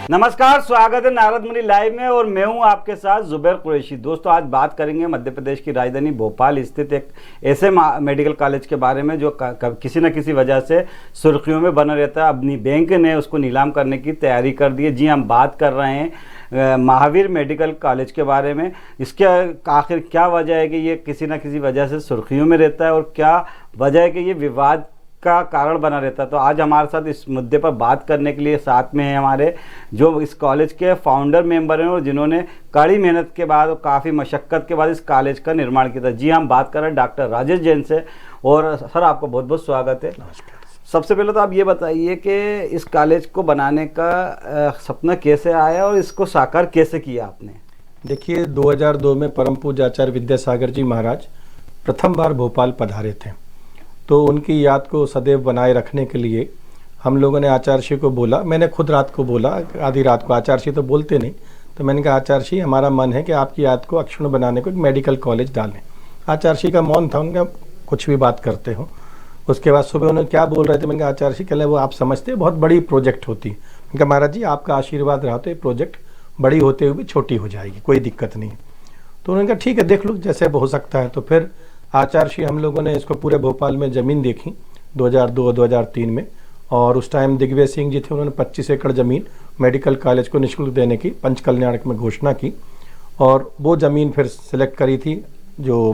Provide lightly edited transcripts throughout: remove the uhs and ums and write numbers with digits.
नमस्कार, स्वागत है नारद मुनि लाइव में और मैं हूं आपके साथ जुबैर कुरैशी। दोस्तों, आज बात करेंगे मध्य प्रदेश की राजधानी भोपाल स्थित एक ऐसे मेडिकल कॉलेज के बारे में जो किसी न किसी वजह से सुर्खियों में बना रहता है। अपनी बैंक ने उसको नीलाम करने की तैयारी कर दी है। जी, हम बात कर रहे हैं महावीर मेडिकल कॉलेज के बारे में। इसके आखिर क्या वजह है कि ये किसी न किसी वजह से सुर्खियों में रहता है और क्या वजह है कि ये विवाद का कारण बना रहता है। तो आज हमारे साथ इस मुद्दे पर बात करने के लिए साथ में हैं हमारे जो इस कॉलेज के फाउंडर मेंबर हैं और जिन्होंने कड़ी मेहनत के बाद और काफ़ी मशक्क़त के बाद इस कॉलेज का निर्माण किया था। जी, हम बात कर रहे हैं डॉक्टर राजेश जैन से। और सर, आपका बहुत बहुत स्वागत है। सबसे पहले तो आप ये बताइए कि इस कॉलेज को बनाने का सपना कैसे आया और इसको साकार कैसे किया आपने? देखिए, 2002 में परम पूज्य आचार्य विद्यासागर जी महाराज प्रथम बार भोपाल पधारे थे, तो उनकी याद को सदैव बनाए रखने के लिए हम लोगों ने आचार्य श्री को बोला। मैंने खुद रात को बोला, आधी रात को। आचार्य श्री तो बोलते नहीं, तो मैंने कहा आचार्य श्री, हमारा मन है कि आपकी याद को अक्षुण्ण बनाने को एक मेडिकल कॉलेज डालें। आचार्य श्री का मौन था, उनका कुछ भी बात करते हो। उसके बाद सुबह उन्होंने क्या बोल रहे थे, मैंने कहा आचार्य श्री, कह वो आप समझते बहुत बड़ी प्रोजेक्ट होती है। मैंने कहा महाराज जी, आपका आशीर्वाद रहा तो ये प्रोजेक्ट बड़ी होते हुए भी छोटी हो जाएगी, कोई दिक्कत नहीं। तो उन्होंने कहा ठीक है, देख लो जैसे हो सकता है। तो फिर आचार्य श्री हम लोगों ने इसको पूरे भोपाल में ज़मीन देखी 2002-2003 में, और उस टाइम दिग्विजय सिंह जी थे, उन्होंने 25 एकड़ ज़मीन मेडिकल कॉलेज को निःशुल्क देने की पंचकल्याण में घोषणा की। और वो ज़मीन फिर सिलेक्ट करी थी, जो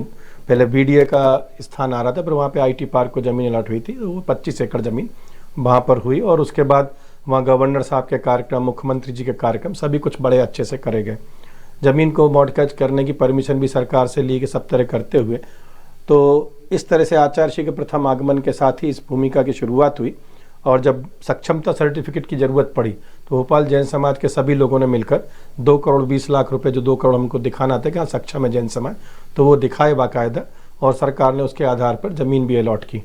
पहले बीडीए का स्थान आ रहा था, फिर वहाँ पे आईटी पार्क को ज़मीन अलॉट हुई थी, तो वो 25 एकड़ ज़मीन वहाँ पर हुई। और उसके बाद वहाँ गवर्नर साहब के कार्यक्रम, मुख्यमंत्री जी के कार्यक्रम, सभी कुछ बड़े अच्छे से करे गए। ज़मीन को मॉडगेज करने की परमिशन भी सरकार से ली कि सब तरह करते हुए। तो इस तरह से आचार्य श्री के प्रथम आगमन के साथ ही इस भूमिका की शुरुआत हुई। और जब सक्षमता सर्टिफिकेट की ज़रूरत पड़ी तो भोपाल जैन समाज के सभी लोगों ने मिलकर 2 करोड़ 20 लाख रुपए, जो 2 करोड़ हमको दिखाना था कि हाँ सक्षम है जैन समाज, तो वो दिखाए बाकायदा, और सरकार ने उसके आधार पर ज़मीन भी अलॉट की।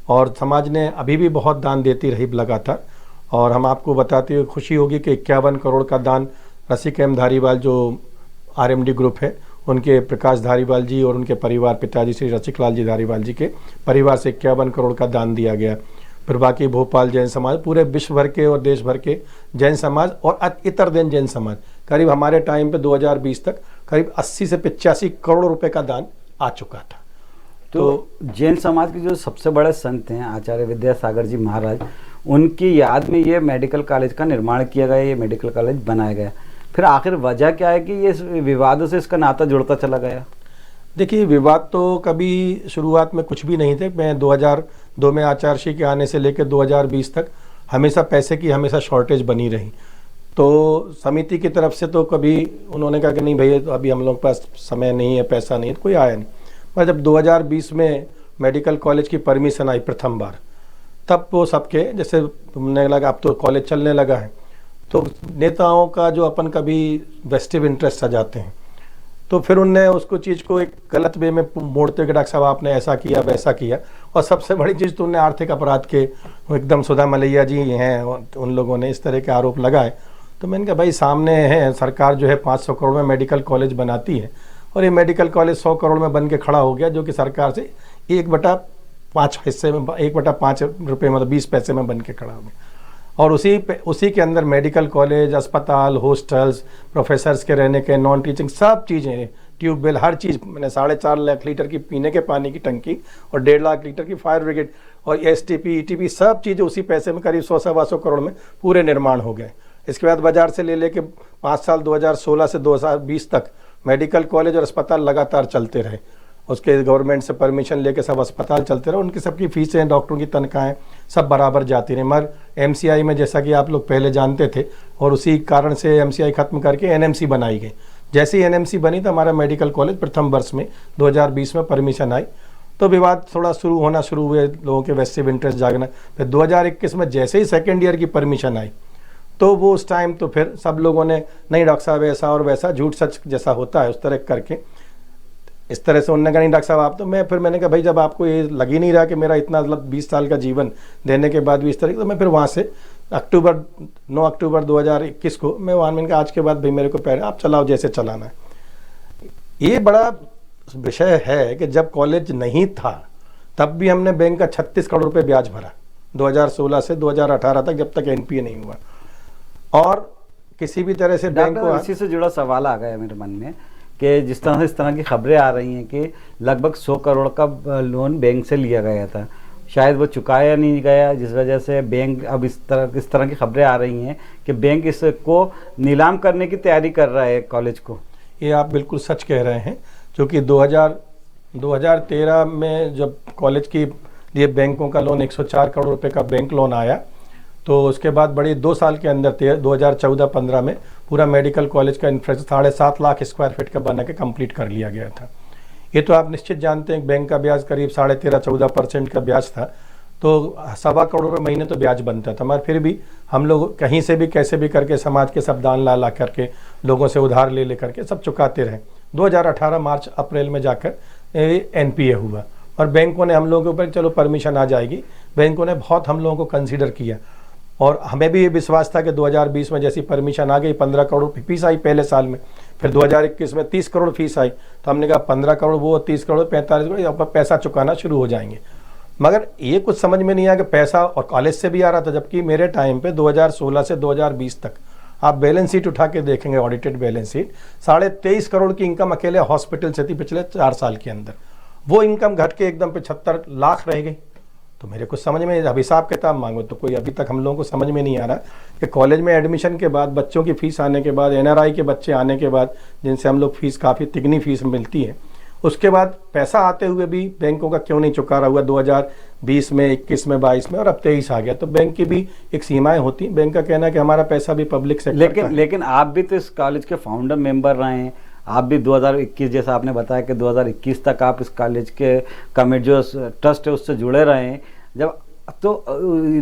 और समाज ने अभी भी बहुत दान देती रही लगातार। और हम आपको बताते हुए खुशी होगी कि 51 करोड़ का दान रसिक एम धारीवाल, जो RMD ग्रुप है, उनके प्रकाश धारीवाल जी और उनके परिवार, पिताजी श्री रसिकलाल जी धारीवाल जी के परिवार से 51 करोड़ का दान दिया गया। फिर बाकी भोपाल जैन समाज, पूरे विश्व भर के और देश भर के जैन समाज और इतर जैन समाज, करीब हमारे टाइम पे 2020 तक करीब 80 से 85 करोड़ रुपए का दान आ चुका था। तो जैन समाज के जो सबसे बड़े संत हैं आचार्य विद्यासागर जी महाराज, उनकी याद में ये मेडिकल कॉलेज का निर्माण किया गया, ये मेडिकल कॉलेज बनाया गया। फिर आखिर वजह क्या है कि ये विवादों से इसका नाता जुड़ता चला गया? देखिए, विवाद तो कभी शुरुआत में कुछ भी नहीं थे। मैं 2002 में आचार्य श्री के आने से लेकर 2020 तक हमेशा पैसे की हमेशा शॉर्टेज बनी रही। तो समिति की तरफ से तो कभी उन्होंने कहा कि नहीं भैया, तो अभी हम लोग के पास समय नहीं है, पैसा नहीं है, तो कोई आया नहीं। पर जब 2020 में मेडिकल कॉलेज की परमिशन आई प्रथम बार, तब वो सबके जैसे तुमने लगा अब तो कॉलेज चलने लगा है, तो नेताओं का जो अपन कभी वेस्टिव इंटरेस्ट सजाते हैं, तो फिर उनने उसको चीज़ को एक गलत वे में मोड़ते कि डॉक्टर साहब आपने ऐसा किया वैसा किया। और सबसे बड़ी चीज़ तो उनने आर्थिक अपराध के एकदम सुधा मलैया जी हैं, उन लोगों ने इस तरह के आरोप लगाए। तो मैंने कहा भाई, सामने है सरकार जो है 500 करोड़ में मेडिकल कॉलेज बनाती है, और ये मेडिकल कॉलेज 100 करोड़ में बन के खड़ा हो गया, जो कि सरकार से 1/5 हिस्से में 1/5 रुपये मतलब 20 पैसे में बन के खड़ा हो गया। और उसी के अंदर मेडिकल कॉलेज, अस्पताल, हॉस्टल्स, प्रोफेसर्स के रहने के, नॉन टीचिंग सब चीज़ें, ट्यूबवेल, हर चीज़, मैंने 4.5 लाख लीटर की पीने के पानी की टंकी और 1.5 लाख लीटर की फायर ब्रिगेड और STP, ETP सब चीज़ें उसी पैसे में करीब 100-125 करोड़ में पूरे निर्माण हो गए। इसके बाद बाजार से ले के 5 साल 2016 से 2020 तक मेडिकल कॉलेज और अस्पताल लगातार चलते रहे। उसके गवर्नमेंट से परमिशन लेके सब अस्पताल चलते रहे, उनकी सबकी फीसें, डॉक्टरों की तनख्वाहें सब बराबर जाती रही। मगर MCI में, जैसा कि आप लोग पहले जानते थे, और उसी कारण से MCI खत्म करके NMC बनाई गई। जैसे ही NMC बनी तो हमारा मेडिकल कॉलेज प्रथम वर्ष में 2020 में परमिशन आई, तो विवाद थोड़ा होना शुरू हुए, लोगों के वेस्टिव इंटरेस्ट जागना। फिर 2021 में जैसे ही सेकेंड ईयर की परमिशन आई, तो वो उस टाइम तो फिर सब लोगों ने नहीं डॉक्टर साहब ऐसा और वैसा, झूठ सच जैसा होता है उस तरह करके इस तरह से उन्होंने कहा नहीं डॉक्टर साहब आप तो, मैंने कहा भाई जब आपको ये लग ही नहीं रहा कि मेरा इतना मतलब 20 साल का जीवन देने के बाद भी इस तरह, तो मैं फिर वहाँ से 9 अक्टूबर 2021 को मैं वहाँ, मैंने कहा आज के बाद भाई मेरे को पैर आप चलाओ जैसे चलाना है। ये बड़ा विषय है कि जब कॉलेज नहीं था तब भी हमने बैंक का 36 करोड़ रुपए ब्याज भरा 2016 से 2018 तक, जब तक NPA नहीं हुआ। और किसी भी तरह से बैंक को डॉक्टर, इसी से जुड़ा सवाल आ गया मेरे मन में कि जिस तरह से इस तरह की खबरें आ रही हैं कि लगभग 100 करोड़ का लोन बैंक से लिया गया था, शायद वो चुकाया नहीं गया, जिस वजह से बैंक अब इस तरह की खबरें आ रही हैं कि बैंक इसको नीलाम करने की तैयारी कर रहा है कॉलेज को। ये आप बिल्कुल सच कह रहे हैं, क्योंकि 2013 में जब कॉलेज की लिए बैंकों का लोन 104 करोड़ रुपए का बैंक लोन आया, तो उसके बाद बड़ी 2 साल के अंदर 2014-15 में पूरा मेडिकल कॉलेज का इंफ्रास्ट्रक्चर 7.5 लाख स्क्वायर फीट का बना के कंप्लीट कर लिया गया था। ये तो आप निश्चित जानते हैं, बैंक का ब्याज करीब 13.5-14% का ब्याज था, तो 1.25 करोड़ रुपये महीने तो ब्याज बनता था। मगर फिर भी हम लोग कहीं से भी कैसे भी करके समाज के सब दान ला करके लोगों से उधार ले करके सब चुकाते रहे। 2018 मार्च अप्रैल में जाकर NPA हुआ और बैंकों ने हम लोगों के ऊपर चलो परमिशन आ जाएगी, बैंकों ने बहुत हम लोगों को कंसीडर किया और हमें भी ये विश्वास था कि 2020 में जैसी परमिशन आ गई, 15 करोड़ फीस आई पहले साल में, फिर 2021 में 30 करोड़ फीस आई, तो हमने कहा 15 करोड़ वो 30 करोड़ 45 करोड़ अब पैसा चुकाना शुरू हो जाएंगे। मगर ये कुछ समझ में नहीं आया कि पैसा और कॉलेज से भी आ रहा था, जबकि मेरे टाइम पे 2016 से 2020 तक आप बैलेंस शीट उठा के देखेंगे, ऑडिटेड बैलेंस शीट, 23.5 करोड़ की इनकम अकेले हॉस्पिटल से थी पिछले 4 साल के अंदर। वो इनकम घट के एकदम 75 लाख रह गई। तो मेरे को समझ में, अब हिसाब किताब मांगो तो कोई अभी तक हम लोगों को समझ में नहीं आ रहा कि कॉलेज में एडमिशन के बाद, बच्चों की फीस आने के बाद, NRI के बच्चे आने के बाद, जिनसे हम लोग फीस काफ़ी तिगनी फीस मिलती है, उसके बाद पैसा आते हुए भी बैंकों का क्यों नहीं चुका रहा हुआ 2020 में, 21 में, 22 में और अब 23 आ गया। तो बैंक की भी एक सीमाएं होती, बैंक का कहना है कि हमारा पैसा भी पब्लिक सेक्टर लेकिन आप भी तो इस कॉलेज के फाउंडर मेंबर रहे हैं, आप भी 2021 जैसा आपने बताया कि 2021 तक आप इस कॉलेज के कमेटी जो ट्रस्ट है उससे जुड़े रहे हैं। जब तो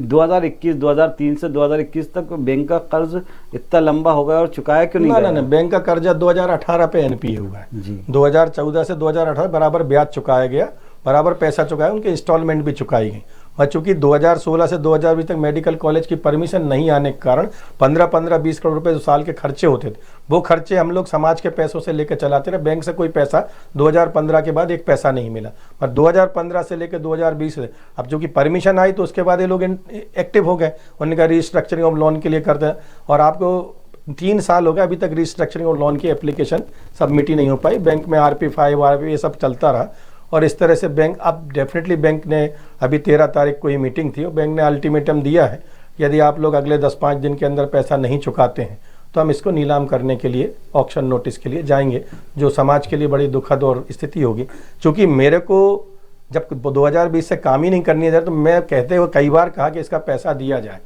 2003 से 2021 तक बैंक का कर्ज इतना लंबा हो गया और चुकाया क्यों नहीं गया? ना, बैंक का कर्जा 2018 पे NPA हुआ है जी। 2014 से 2018 बराबर ब्याज चुकाया गया, बराबर पैसा चुकाया, उनके इंस्टॉलमेंट भी चुकाई गई। और चूंकि 2016 से 2020 तक मेडिकल कॉलेज की परमिशन नहीं आने के कारण 15-20 करोड़ रुपए जो साल के खर्चे होते थे, वो खर्चे हम लोग समाज के पैसों से लेकर चलाते रहे। बैंक से कोई पैसा 2015 के बाद एक पैसा नहीं मिला, और 2015 से लेकर 2020 से अब चूंकि परमिशन आई तो उसके बाद ये लोग एक्टिव हो गए, उनका रिस्ट्रक्चरिंग ऑफ लोन के लिए करते हैं। और आपको 3 साल हो गए अभी तक रिस्ट्रक्चरिंग ऑफ लोन की एप्लीकेशन सबमिट ही नहीं हो पाई। बैंक में RP5 RP ये सब चलता रहा और इस तरह से बैंक, अब डेफिनेटली बैंक ने अभी 13 तारीख को ये मीटिंग थी और बैंक ने अल्टीमेटम दिया है, यदि आप लोग अगले 10-5 दिन के अंदर पैसा नहीं चुकाते हैं तो हम इसको नीलाम करने के लिए ऑक्शन नोटिस के लिए जाएंगे, जो समाज के लिए बड़ी दुखद और स्थिति होगी। चूँकि मेरे को जब 2020 से काम ही नहीं करनी है तो मैं कहते हुए कई बार कहा कि इसका पैसा दिया जाए,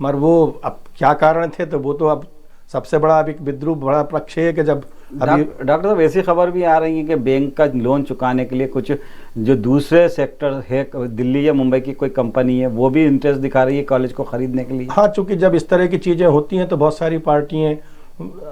मगर वो अब क्या कारण थे, तो वो तो अब सबसे बड़ा अभी विद्रूप बड़ा पक्ष है कि जब अभी डॉक्टर साहब ऐसी खबर भी आ रही है कि बैंक का लोन चुकाने के लिए कुछ जो दूसरे सेक्टर है, दिल्ली या मुंबई की कोई कंपनी है, वो भी इंटरेस्ट दिखा रही है कॉलेज को खरीदने के लिए। हाँ, चूंकि जब इस तरह की चीज़ें होती हैं तो बहुत सारी पार्टियां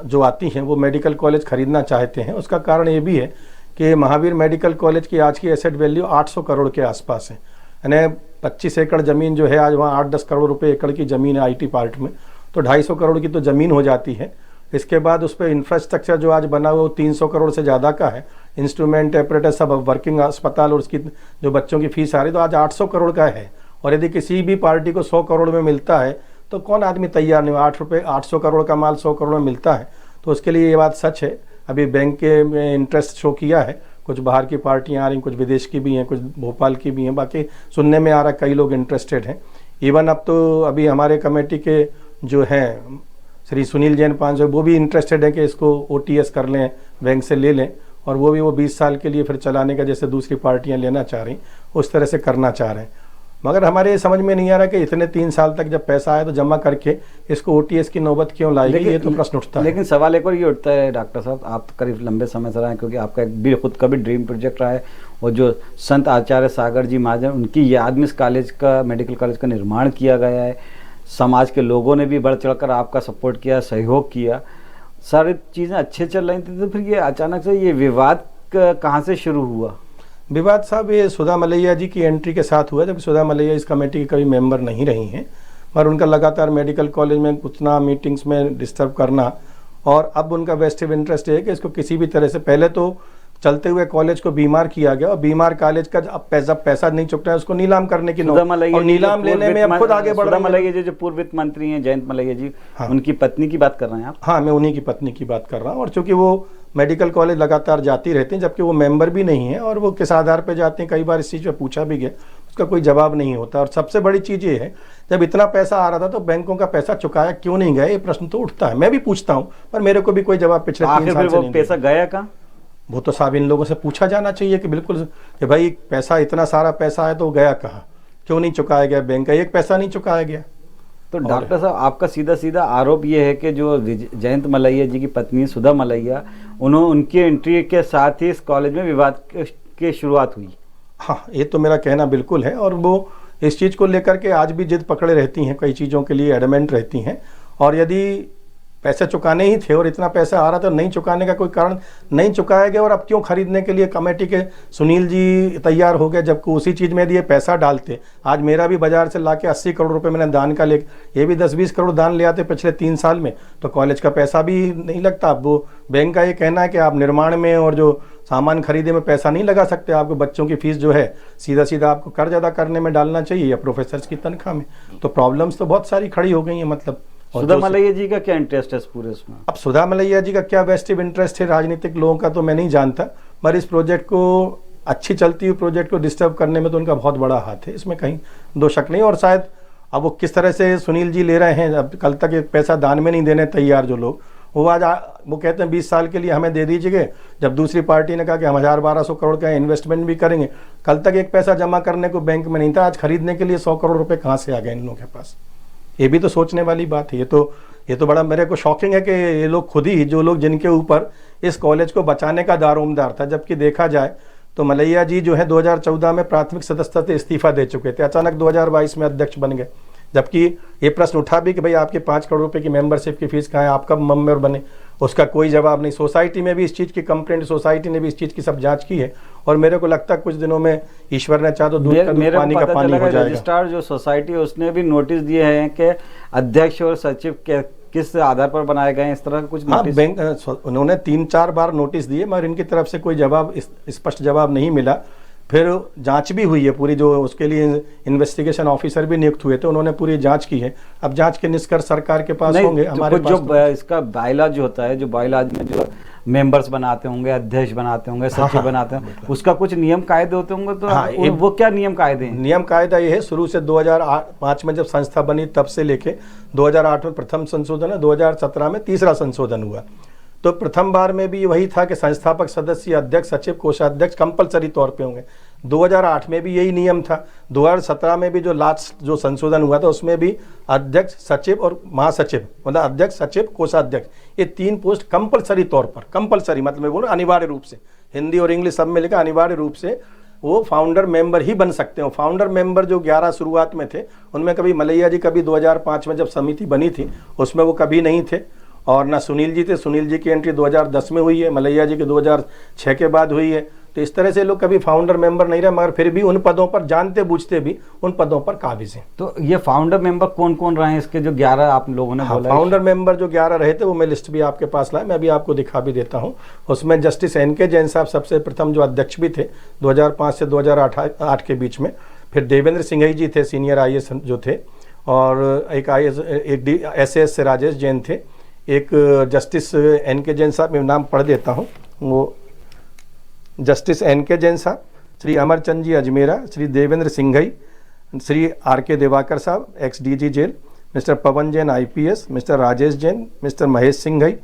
जो आती हैं वो मेडिकल कॉलेज खरीदना चाहते हैं। उसका कारण ये भी है कि महावीर मेडिकल कॉलेज की आज की एसेट वैल्यू 800 करोड़ के आसपास है, यानी 25 एकड़ ज़मीन जो है आज वहाँ 8-10 करोड़ रुपये एकड़ की ज़मीन है IT पार्ट में, तो 250 करोड़ की तो ज़मीन हो जाती है। इसके बाद उस पर इंफ्रास्ट्रक्चर जो आज बना हुआ वो 300 करोड़ से ज़्यादा का है, इंस्ट्रूमेंट एपरेटस सब वर्किंग अस्पताल और उसकी जो बच्चों की फीस आ रही तो आज 800 करोड़ का है। और यदि किसी भी पार्टी को 100 करोड़ में मिलता है तो कौन आदमी तैयार नहीं, 800 करोड़ का माल 100 करोड़ में मिलता है, तो उसके लिए ये बात सच है। अभी बैंक के में इंटरेस्ट शो किया है, कुछ बाहर की पार्टियाँ आ रही, कुछ विदेश की भी हैं, कुछ भोपाल की भी हैं, बाकी सुनने में आ रहा कई लोग इंटरेस्टेड हैं। इवन अब तो अभी हमारे कमेटी के जो हैं श्री सुनील जैन 500 वो भी इंटरेस्टेड है कि इसको OTS कर लें, बैंक से ले लें, और वो भी 20 साल के लिए फिर चलाने का जैसे दूसरी पार्टियां लेना चाह रही उस तरह से करना चाह रहे हैं। मगर हमारे समझ में नहीं आ रहा कि इतने 3 साल तक जब पैसा आया तो जमा करके इसको OTS की नौबत क्यों लाई गई, ये तो प्रश्न उठता है। लेकिन सवाल एक और ये उठता है डॉक्टर साहब, आप तो करीब लंबे समय से रहे हैं, क्योंकि आपका एक भी खुद का भी ड्रीम प्रोजेक्ट रहा है, और जो संत आचार्य सागर जी महाजन उनकी याद में इस कॉलेज का, मेडिकल कॉलेज का निर्माण किया गया है। समाज के लोगों ने भी बढ़ चढ़कर आपका सपोर्ट किया, सहयोग किया, सारी चीज़ें अच्छे चल रही थी, तो फिर ये अचानक से ये विवाद कहाँ से शुरू हुआ? विवाद साहब ये सुधा मलैया जी की एंट्री के साथ हुआ, जब सुधा मलैया इस कमेटी की कभी मेंबर नहीं रही हैं, पर उनका लगातार मेडिकल कॉलेज में उतना मीटिंग्स में डिस्टर्ब करना, और अब उनका वेस्टेड इंटरेस्ट है कि इसको किसी भी तरह से, पहले तो चलते हुए कॉलेज को बीमार किया गया और बीमार कॉलेज का अब पैसा नहीं चुक रहा है, उसको नीलाम करने की और नीलाम लेने में अब खुद आगे बढ़ रहे हैं। मलैया जी जो पूर्व वित्त मंत्री हैं, जयंत मलैया जी, हाँ। उनकी पत्नी की बात कर रहे हैं आप? हाँ, मैं उन्हीं की पत्नी की बात कर रहा हूँ। और चूंकि वो मेडिकल कॉलेज लगातार जाती रहती हैं, जबकि वो मेंबर भी नहीं है, और वो किस आधार पर जाते हैं, कई बार इस चीज़ पर पूछा भी गया, उसका कोई जवाब नहीं होता। और सबसे बड़ी चीज़ ये है, जब इतना पैसा आ रहा था तो बैंकों का पैसा चुकाया क्यों नहीं गया, ये प्रश्न तो उठता है। मैं भी पूछता हूँ, पर मेरे को भी कोई जवाब पिछले 3 साल से नहीं। पैसा गया कहाँ? वो तो साहब इन लोगों से पूछा जाना चाहिए कि बिल्कुल कि भाई पैसा, इतना सारा पैसा है तो गया कहाँ, क्यों नहीं चुकाया गया, बैंक का एक पैसा नहीं चुकाया गया। तो डॉक्टर साहब, आपका सीधा सीधा आरोप ये है कि जो जयंत मलैया जी की पत्नी सुधा मलैया, उनकी एंट्री के साथ ही इस कॉलेज में विवाद की शुरुआत हुई। हाँ, ये तो मेरा कहना बिल्कुल है। और वो इस चीज़ को लेकर के आज भी जिद पकड़े रहती हैं, कई चीज़ों के लिए एडमेंट रहती हैं। और यदि पैसे चुकाने ही थे और इतना पैसा आ रहा था, नहीं चुकाने का कोई कारण नहीं चुकाया गया, और अब क्यों खरीदने के लिए कमेटी के सुनील जी तैयार हो गए, जबकि उसी चीज़ में यदि ये पैसा डालते, आज मेरा भी बाजार से लाके 80 करोड़ रुपए मैंने दान का ले, ये भी 10-20 करोड़ दान ले आते पिछले 3 साल में, तो कॉलेज का पैसा भी नहीं लगता। अब वो बैंक का ये कहना है कि आप निर्माण में और जो सामान खरीदे में पैसा नहीं लगा सकते, आपको बच्चों की फीस जो है सीधा सीधा आपको कर्ज अदा करने में डालना चाहिए या प्रोफेसर्स की तनख्वाह में। तो प्रॉब्लम्स तो बहुत सारी खड़ी हो गई हैं। मतलब सुधा मलैया जी का क्या इंटरेस्ट है इस पूरे इसमें? अब सुधा मलैया जी का क्या वेस्टिव इंटरेस्ट है राजनीतिक लोगों का तो मैं नहीं जानता, पर इस प्रोजेक्ट को, अच्छी चलती हुई प्रोजेक्ट को डिस्टर्ब करने में तो उनका बहुत बड़ा हाथ है, इसमें कहीं दो शक नहीं। और शायद अब वो किस तरह से सुनील जी ले रहे हैं, अब कल तक एक पैसा दान में नहीं देने तैयार जो लोग, वो आज वो कहते हैं 20 साल के लिए हमें दे दीजिए, जब दूसरी पार्टी ने कहा कि हम 1000-1200 करोड़ का इन्वेस्टमेंट भी करेंगे, कल तक एक पैसा जमा करने को बैंक में नहीं था, आज खरीदने के लिए 100 करोड़ रुपए कहाँ से आ गए इन लोगों के पास। ये भी तो सोचने वाली बात है। ये तो बड़ा मेरे को शॉकिंग है कि ये लोग खुद ही, जो लोग जिनके ऊपर इस कॉलेज को बचाने का दारोमदार था, जबकि देखा जाए तो मलैया जी जो है 2014 में प्राथमिक सदस्यता से इस्तीफा दे चुके थे, अचानक 2022 में अध्यक्ष बन गए, जबकि ये प्रश्न उठा भी कि भाई आपके 5 करोड़ रुपए की मेंबरशिप की फीस कहाँ है, आप कब मेंबर बने, उसका कोई जवाब नहीं। सोसाइटी में भी इस चीज़ की कंप्लेंट, सोसाइटी ने भी इस चीज़ की सब जांच की है, और मेरे को लगता है कुछ दिनों में ईश्वर ने चाहा तो दूध का दूध पानी का पानी हो जाएगा। रजिस्ट्रार जो सोसाइटी है उसने भी नोटिस दिए हैं कि अध्यक्ष और सचिव के किस आधार पर बनाए गए, इस तरह का कुछ नोटिस? बैंक उन्होंने 3-4 बार नोटिस दिए, मगर इनकी तरफ से कोई जवाब, स्पष्ट जवाब नहीं मिला। फिर जांच भी हुई है पूरी, जो उसके लिए इन्वेस्टिगेशन ऑफिसर भी नियुक्त हुए थे, उन्होंने पूरी जांच की है। अब जांच के निष्कर्ष सरकार के पास होंगे, हमारे पास जो इसका बायलॉज जो होता है, जो बायलॉज में जो मेंबर्स बनाते होंगे, अध्यक्ष बनाते होंगे, सचिव बनाते होंगे, उसका कुछ नियम कायदे होते होंगे, तो वो क्या नियम कायदे हैं? नियम कायदा ये है, शुरू से 2005 में जब संस्था बनी तब से लेके 2008 में प्रथम संशोधन है, 2017 में तीसरा संशोधन हुआ। तो प्रथम बार में भी वही था कि संस्थापक सदस्य, अध्यक्ष, सचिव, कोषाध्यक्ष कंपलसरी तौर पे होंगे। 2008 में भी यही नियम था। 2017 में भी जो लास्ट जो संशोधन हुआ था उसमें भी अध्यक्ष, सचिव और महासचिव, मतलब अध्यक्ष, सचिव, कोषाध्यक्ष, ये 3 पोस्ट कंपलसरी तौर पर, कंपलसरी मतलब मैं बोलूँ अनिवार्य रूप से, हिंदी और इंग्लिश सब में लिखा अनिवार्य रूप से वो फाउंडर मेंबर ही बन सकते हो। फाउंडर मेंबर जो 11 शुरुआत में थे, उनमें कभी मलैया जी कभी 2005 में जब समिति बनी थी उसमें वो कभी नहीं थे, और ना सुनील जी थे। सुनील जी की एंट्री 2010 में हुई है, मलैया जी की 2006 के बाद हुई है। तो इस तरह से लोग कभी फाउंडर मेंबर नहीं रहे, मगर फिर भी उन पदों पर जानते बूझते भी उन पदों पर काबिज हैं। तो ये फाउंडर मेंबर कौन कौन रहे हैं इसके, जो 11 आप लोगों ने बोला? फाउंडर मेंबर जो 11 रहे थे वो मैं लिस्ट भी आपके पास लाया, मैं भी आपको दिखा भी देता हूँ। उसमें जस्टिस NK जैन साहब सबसे प्रथम जो अध्यक्ष भी थे 2005 से 2008 के बीच में। फिर देवेंद्र सिंघई जी थे, सीनियर IAS जो थे, और एक IAS, एक SAS से राजेश जैन थे, एक जस्टिस NK जैन साहब, मैं नाम पढ़ देता हूँ, वो जस्टिस NK जैन साहब, श्री अमरचंद जी Ajmera, Shri Devendra Singhai, Shri RK Diwakar sahab ex-DG jail, mister Pawan Jain IPS, mister Rajesh Jain, mister Mahesh Singhai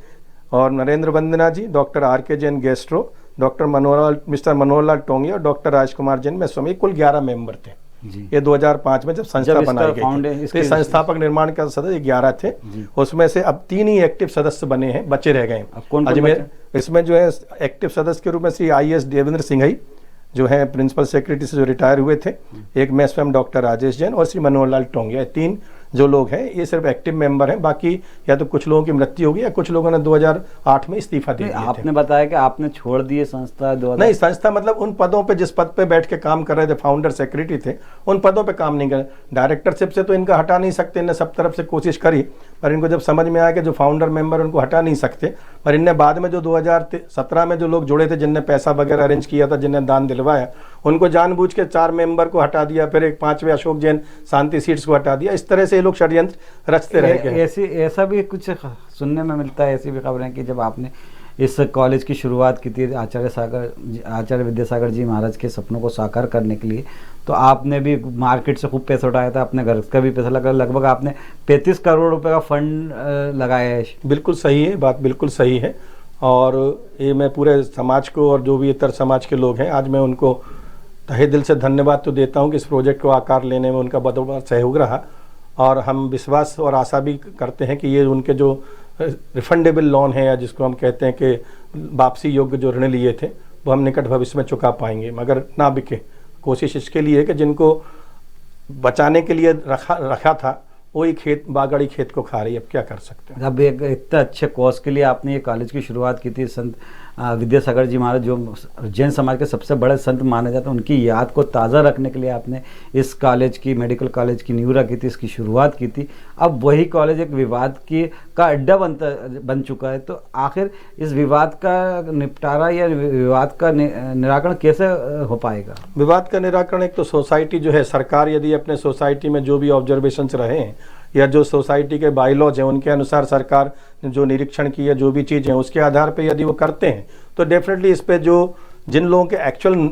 और Narendra Vandana ji, doctor RK Jain gastro, mister Manohar Lal Tongia और डॉक्टर राजकुमार जैन में स्वामी, कुल 11 मेंबर थे। ये 2005 में जब संस्था बनाई गई थी, संस्थापक निर्माण का सदस्य 11 थे, उसमें से अब 3 ही एक्टिव सदस्य बने हैं, बचे रह गए। अजमेर इसमें जो है एक्टिव सदस्य के रूप में श्री IAS देवेंद्र सिंघई जो है प्रिंसिपल सेक्रेटरी से जो रिटायर हुए थे, एक मेसफेम डॉक्टर राजेश जैन और श्री मनोहर लाल टोंगिया, 3 जो लोग हैं ये सिर्फ एक्टिव मेंबर हैं, बाकी या तो कुछ लोगों की मृत्यु होगी या कुछ लोगों ने 2008 में इस्तीफा दे दिया। आपने बताया कि आपने छोड़ दिए संस्था। नहीं, संस्था मतलब उन पदों पे जिस पद पे बैठ के काम कर रहे थे, फाउंडर सेक्रेटरी थे, उन पदों पे काम नहीं कर। डायरेक्टरशिप से तो इनका हटा नहीं सकते, इनने सब तरफ से कोशिश करी, पर इनको जब समझ में आया कि जो फाउंडर मेंबर उनको हटा नहीं सकते, पर इनने बाद में जो 2017 में जो लोग जुड़े थे, जिनने पैसा वगैरह अरेंज किया था, जिनने दान दिलवाया, उनको जानबूझ के 4 मेंबर को हटा दिया, फिर एक 5वें अशोक जैन शांति सीट्स को हटा दिया। इस तरह से ये लोग षड्यंत्र रचते रह गए। ऐसा भी कुछ सुनने में मिलता है, ऐसी भी खबरें कि जब आपने इस कॉलेज की शुरुआत की थी आचार्य विद्यासागर जी महाराज के सपनों को साकार करने के लिए, तो आपने भी मार्केट से खूब पैसा उठाया था, अपने घर का भी पैसा लगा, लगभग आपने 35 करोड़ रुपए का फंड लगाया है। बिल्कुल सही है, बात बिल्कुल सही है। और ये मैं पूरे समाज को और जो भी इतर समाज के लोग हैं, आज मैं उनको तहे दिल से धन्यवाद तो देता हूँ कि इस प्रोजेक्ट को आकार लेने में उनका बहुत बड़ा सहयोग रहा। और हम विश्वास और आशा भी करते हैं कि ये उनके जो रिफंडेबल लोन है, या जिसको हम कहते हैं कि वापसी योग्य जो ऋण लिए थे, वो हम निकट भविष्य में चुका पाएंगे, मगर ना बिके। कोशिश इसके लिए है कि जिनको बचाने के लिए रखा था वही खेत बागड़ी खेत को खा रही है, अब क्या कर सकते हैं। अब एक इतना अच्छे कॉज के लिए आपने ये कॉलेज की शुरुआत की थी। संत विद्यासागर जी महाराज जो जैन समाज के सबसे बड़े संत माने जाते हैं, उनकी याद को ताज़ा रखने के लिए आपने इस कॉलेज की, मेडिकल कॉलेज की नींव रखी थी, इसकी शुरुआत की थी। अब वही कॉलेज एक विवाद का अड्डा बन चुका है, तो आखिर इस विवाद का निपटारा या विवाद का निराकरण कैसे हो पाएगा? विवाद का निराकरण एक तो सोसाइटी जो है, सरकार यदि अपने सोसाइटी में जो भी ऑब्जर्वेशंस रहे हैं या जो सोसाइटी के बाईलॉज हैं उनके अनुसार सरकार ने जो निरीक्षण की है, जो भी चीज़ है उसके आधार पे यदि वो करते हैं, तो डेफिनेटली इस पे जो जिन लोगों के एक्चुअल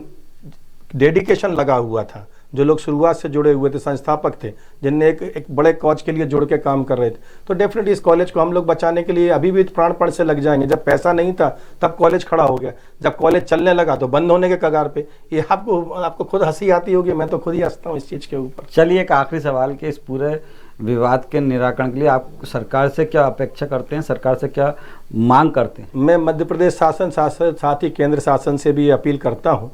डेडिकेशन लगा हुआ था, जो लोग शुरुआत से जुड़े हुए थे, संस्थापक थे, जिनने एक बड़े कॉज के लिए जुड़ के काम कर रहे थे, तो डेफिनेटली इस कॉलेज को हम लोग बचाने के लिए अभी भी प्राणपण से लग जाएंगे। जब पैसा नहीं था तब कॉलेज खड़ा हो गया, जब कॉलेज चलने लगा तो बंद होने के कगार पे। ये आपको खुद हंसी आती होगी, मैं तो खुद ही हंसता हूँ इस चीज़ के ऊपर। चलिए, एक आखिरी सवाल कि इस पूरे विवाद के निराकरण के लिए आप सरकार से क्या अपेक्षा करते हैं, सरकार से क्या मांग करते हैं? मैं मध्य प्रदेश शासन साथ ही केंद्र शासन से भी अपील करता हूँ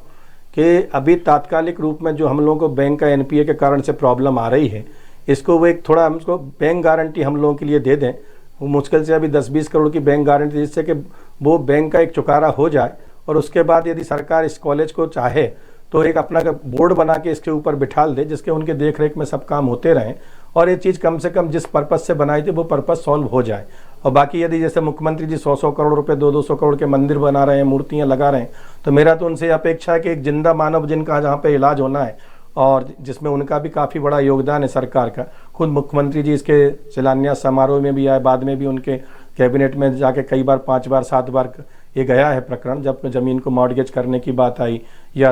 कि अभी तात्कालिक रूप में जो हम लोगों को बैंक का एनपीए के कारण से प्रॉब्लम आ रही है, इसको वो एक थोड़ा हमको बैंक गारंटी हम लोगों के लिए दे दें। वो मुश्किल से अभी 10-20 करोड़ की बैंक गारंटी, जिससे कि वो बैंक का एक चुकारा हो जाए, और उसके बाद यदि सरकार इस कॉलेज को चाहे तो एक अपना बोर्ड बना के इसके ऊपर बिठाल दे, जिसके उनके देख रेख में सब काम होते रहें, और ये चीज़ कम से कम जिस पर्पज़ से बनाई थी वो पर्पज़ सॉल्व हो जाए। और बाकी यदि जैसे मुख्यमंत्री जी 100-100 करोड़ रुपए, 200-200 करोड़ के मंदिर बना रहे हैं, मूर्तियां लगा रहे हैं, तो मेरा तो उनसे अपेक्षा है कि एक जिंदा मानव जिनका जहाँ पे इलाज होना है और जिसमें उनका भी काफ़ी बड़ा योगदान है सरकार का, खुद मुख्यमंत्री जी इसके शिलान्यास समारोह में भी आए, बाद में भी उनके कैबिनेट में जाके कई बार 5 बार 7 बार ये गया है प्रकरण, जब ज़मीन को मॉर्गेज करने की बात आई या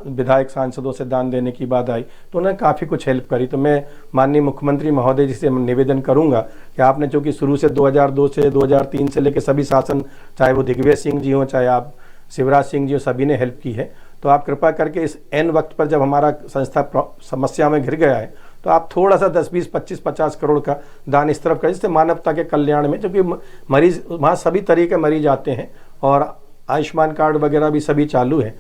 विधायक सांसदों से दान देने की बात आई, तो उन्होंने काफ़ी कुछ हेल्प करी। तो मैं माननीय मुख्यमंत्री महोदय जी से निवेदन करूंगा कि आपने चूँकि शुरू से 2002 से 2003 से लेकर सभी शासन, चाहे वो दिग्विजय सिंह जी हों, चाहे आप शिवराज सिंह जी हो, सभी ने हेल्प की है, तो आप कृपा करके इस एन वक्त पर जब हमारा संस्था समस्या में घिर गया है, तो आप थोड़ा सा 10, 20, 25, 50 करोड़ का दान इस तरफ करें, जिससे मानवता के कल्याण में, क्योंकि मरीज वहाँ सभी तरह के मरीज आते हैं और आयुष्मान कार्ड वगैरह भी सभी चालू है।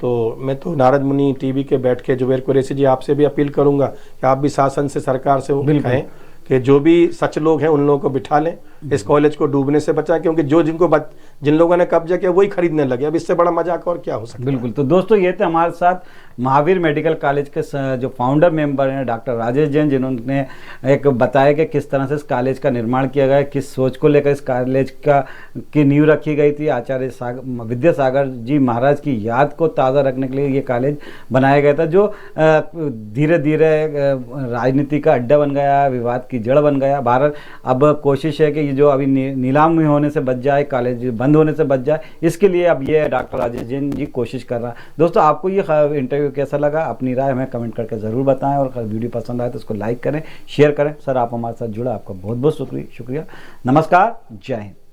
तो मैं तो नारद मुनि टीवी के बैठ के जुबैर कुरैशी जी आपसे भी अपील करूंगा कि आप भी शासन से, सरकार से कहें कि जो भी सच लोग हैं उन लोगों को बिठा लें, इस कॉलेज को डूबने से बचाएं, क्योंकि जिन लोगों ने कब्जा किया वही खरीदने लगे। अब इससे बड़ा मजाक और क्या हो सकता है। बिल्कुल। तो दोस्तों, ये थे हमारे साथ महावीर मेडिकल कॉलेज के जो फाउंडर मेंबर हैं डॉक्टर राजेश जैन, जिन्होंने एक बताया कि किस तरह से इस कॉलेज का निर्माण किया गया, किस सोच को लेकर इस कॉलेज की नींव रखी गई थी। आचार्य विद्यासागर जी महाराज की याद को ताज़ा रखने के लिए ये कॉलेज बनाया गया था, जो धीरे धीरे राजनीति का अड्डा बन गया, विवाद की जड़ बन गया। भारत अब कोशिश है कि ये जो अभी नीलामी होने से बच जाए, कॉलेज बंद होने से बच जाए, इसके लिए अब ये डॉक्टर राजेश जैन जी कोशिश कर रहा है। दोस्तों, आपको ये इंटरव्यू कैसा लगा, अपनी राय हमें कमेंट करके ज़रूर बताएं, और वीडियो पसंद आए तो उसको लाइक करें, शेयर करें। सर, आप हमारे साथ जुड़ा, आपका बहुत बहुत शुक्रिया। नमस्कार, जय हिंद।